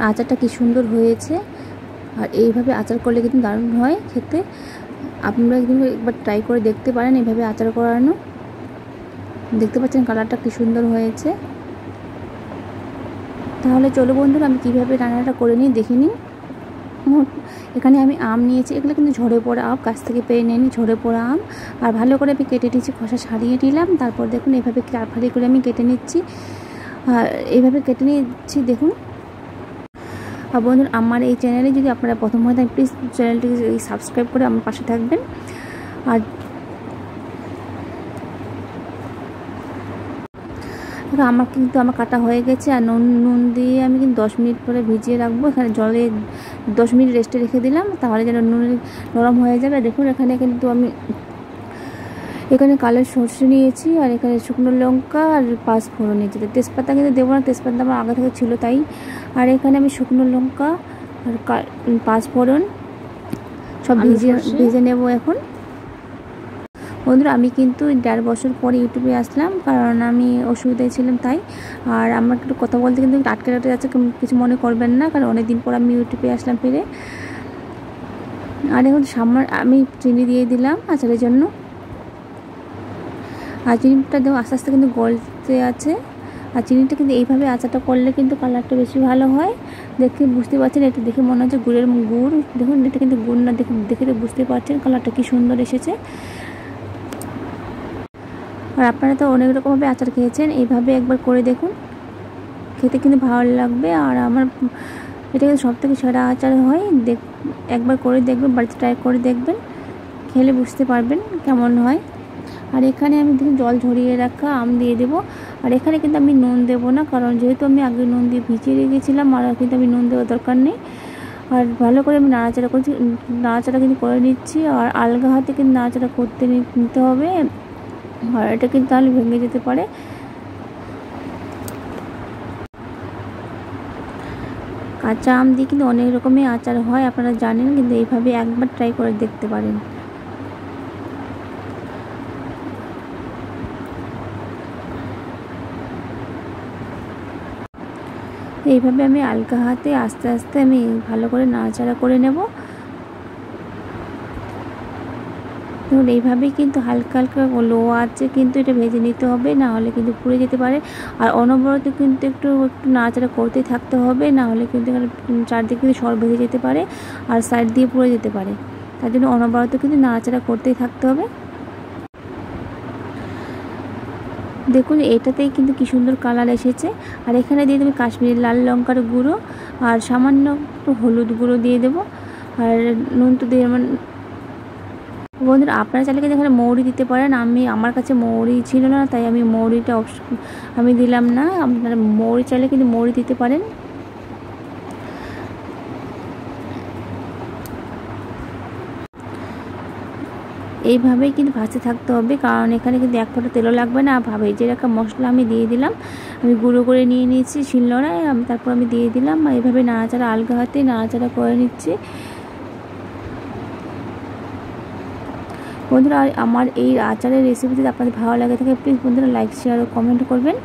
আচারটা কি সুন্দর হয়েছে। আর এইভাবে আচার করলে কিন্তু দারুণ হয় খেতে। আপনারা কিন্তু একবার ট্রাই করে দেখতে পারেন এইভাবে আচার করানো। দেখতে পাচ্ছেন কালারটা কি সুন্দর হয়েছে। তাহলে চলো বন্ধুরা, আমি কীভাবে রান্নাটা করে নিই দেখে নিই। এখানে আমি আম নিয়েছি, এগুলো কিন্তু ঝরে পড়া আম, গাছ থেকে পেরে নিয়ে নিই ঝরে পড়া আম। আর ভালো করে আমি কেটে নিচ্ছি, খোসা ছাড়িয়ে নিলাম। তারপর দেখুন এভাবে ফালি করে আমি কেটে নিচ্ছি। আর এইভাবে কেটে নিচ্ছি দেখুন। আর বন্ধুরা, আমার এই চ্যানেলে যদি আপনারা প্রথম হয় তাহলে প্লিজ চ্যানেলটিকে সাবস্ক্রাইব করে আমার পাশে থাকবেন। আর আমার কাটা হয়ে গেছে। আর নুন দিয়ে আমি কিন্তু 10 মিনিট পরে ভিজিয়ে রাখবো। এখানে জলে 10 মিনিট রেস্টে রেখে দিলাম, তাহলে যেন নুন নরম হয়ে যাবে। দেখুন এখানে কিন্তু আমি কালো সরষে নিয়েছি, আর এখানে শুকনো লঙ্কা আর 5 ফোড়ন নিয়েছি। তেজপাতা কিন্তু দেবো না, তেজপাতা আমার আগে থেকে ছিল তাই। আর এখানে আমি শুকনো লঙ্কা আর 5 ফোড়ন সব ভেজে নেব এখন। বন্ধুরা, আমি কিন্তু 1.5 বছর পরে ইউটিউবে আসলাম, কারণ আমি অসুবিধায় ছিলাম তাই। আর আমার একটু কথা বলতে কিন্তু আটকে যাচ্ছে, কিছু মনে করবেন না, কারণ অনেক দিন পর আমি ইউটিউবে আসলাম ফিরে। আর এখন আমি চিনি দিয়ে দিলাম আচারের জন্য। আর চিনিটা দেবো আস্তে আস্তে কিন্তু গলতে আছে। আর চিনিটা কিন্তু এইভাবে আচারটা করলে কিন্তু কালারটা বেশি ভালো হয়। দেখে বুঝতে পারছেন, এটা দেখে মনে হচ্ছে গুড়। দেখুন এটা কিন্তু গুড় না, দেখে বুঝতে পারছেন কালারটা কি সুন্দর এসেছে। আর আপনারা তো অনেক রকমভাবে আচার খেয়েছেন, এইভাবে একবার করে দেখুন, খেতে কিন্তু ভালো লাগবে। আর আমার এটা কিন্তু সবথেকে সেরা আচার হয়। একবার করে দেখবেন, বাড়িতে ট্রাই করে দেখবেন, খেলে বুঝতে পারবেন কেমন হয়। আর এখানে আমি দেখুন জল ঝরিয়ে রাখা আম দিয়ে দেবো। আর এখানে কিন্তু আমি নুন দেবো না, কারণ যেহেতু আমি আগে নুন দিয়ে ভিজিয়ে রেখেছিলাম, আর কিন্তু আমি নুন দেওয়ার দরকার নেই। আর ভালো করে আমি নাড়াচাড়া কিন্তু করে নিচ্ছি। আর আলগা হাতে কিন্তু নাড়াচাড়া করতে নিতে হবে, আর এটা কিন্তু তাহলে ভেঙে যেতে পারে। কাঁচা আম দিয়ে কিন্তু অনেক রকমের আচার হয়, আপনারা জানেন, কিন্তু এইভাবে একবার ট্রাই করে দেখতে পারেন। এইভাবে আমি হালকা হাতে আস্তে আস্তে আমি ভালো করে নাড়াচাড়া করে নেব। দেখুন এইভাবেই কিন্তু হালকা হালকা লো আছে কিন্তু এটা ভেজে নিতে হবে, না হলে কিন্তু পুড়ে যেতে পারে। আর অনবরত কিন্তু একটু নাড়াচাড়া করতেই থাকতে হবে, না হলে কিন্তু এখানে চারদিকে কিন্তু সর ভেজে যেতে পারে আর সাইড দিয়ে পুড়ে যেতে পারে। তার জন্য অনবরত কিন্তু নাড়াচাড়া করতেই থাকতে হবে। দেখুন এটাতেই কিন্তু কি সুন্দর কালার এসেছে। আর এখানে দিয়ে দেবো কাশ্মীরি লাল লঙ্কার গুঁড়ো, আর সামান্য একটু হলুদ গুঁড়ো দিয়ে দেবো। আর নুন তো দিয়ে বন্ধুরা, আপনারা চাইলে কিন্তু এখানে মৌরি দিতে পারেন। আমার কাছে মৌরি ছিল না, তাই আমি মৌরিটা আমি দিলাম না। আপনারা মৌরি চাইলে কিন্তু মৌরি দিতে পারেন। এইভাবেই কিন্তু ভাজতে থাকতে হবে, কারণ এখানে কিন্তু এক ফোঁটা তেলও লাগবে না। ভেজে রাখা মশলা আমি দিয়ে দিলাম, আমি গুঁড়ো করে নিয়ে নিয়েছি শিলনোড়ায়, তারপর আমি দিয়ে দিলাম। এইভাবে নাড়াচাড়া আলগা হাতে নাড়াচাড়া করে নিচ্ছি। বন্ধুরা, আমার এই আচারের রেসিপি যদি আপনাদের ভালো লাগে থাকে, প্লিজ বন্ধুরা লাইক শেয়ার ও কমেন্ট করবেন।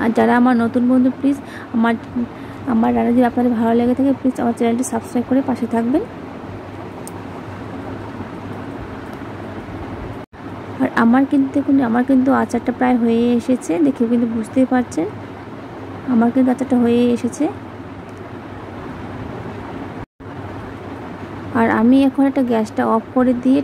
আর যারা আমার নতুন বন্ধু, প্লিজ আমার রান্না যদি আপনাদের ভালো লেগে থাকে, প্লিজ আমার চ্যানেলটি সাবস্ক্রাইব করে পাশে থাকবেন। আর আমার কিন্তু আচারটা প্রায় হয়ে এসেছে, দেখে কিন্তু বুঝতেই পারছেন আমার কিন্তু আচারটা হয়ে এসেছে। আর আমি এখন একটা গ্যাসটা অফ করে দিয়ে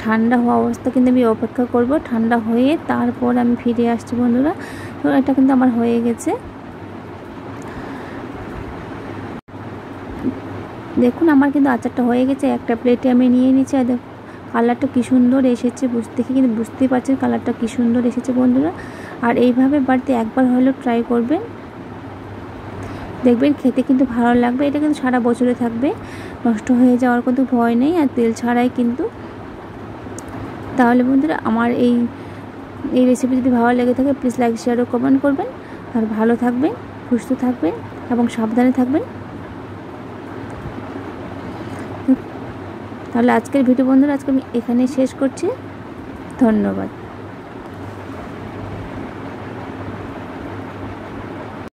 ঠান্ডা হওয়া অবস্থা কিন্তু আমি অপেক্ষা করব। ঠান্ডা হয়ে তারপর আমি ফিরে আসছি বন্ধুরা। তো এটা কিন্তু আমার হয়ে গেছে। দেখুন আমার কিন্তু আচারটা হয়ে গেছে, একটা প্লেটে আমি নিয়ে নিচ্ছি। আর দেখুন কালারটা কী সুন্দর এসেছে, দেখে কিন্তু বুঝতেই পারছেন কালারটা কী সুন্দর এসেছে বন্ধুরা। আর এইভাবে বাড়িতে একবার হলেও ট্রাই করবেন, দেখবেন খেতে কিন্তু ভালো লাগবে। এটা কিন্তু সারা বছরে থাকবে, নষ্ট হয়ে যাওয়ার কোনো ভয় নেই, আর তেল ছাড়াই কিন্তু। তাহলে বন্ধুরা, আমার এই রেসিপি যদি ভালো লেগে থাকে, প্লিজ লাইক শেয়ার ও কমেন্ট করবেন। আর ভালো থাকবেন, সুস্থ থাকবেন এবং সাবধানে থাকবেন। তাহলে আজকের ভিডিও বন্ধুরা আজকে আমি এখানেই শেষ করছি। ধন্যবাদ।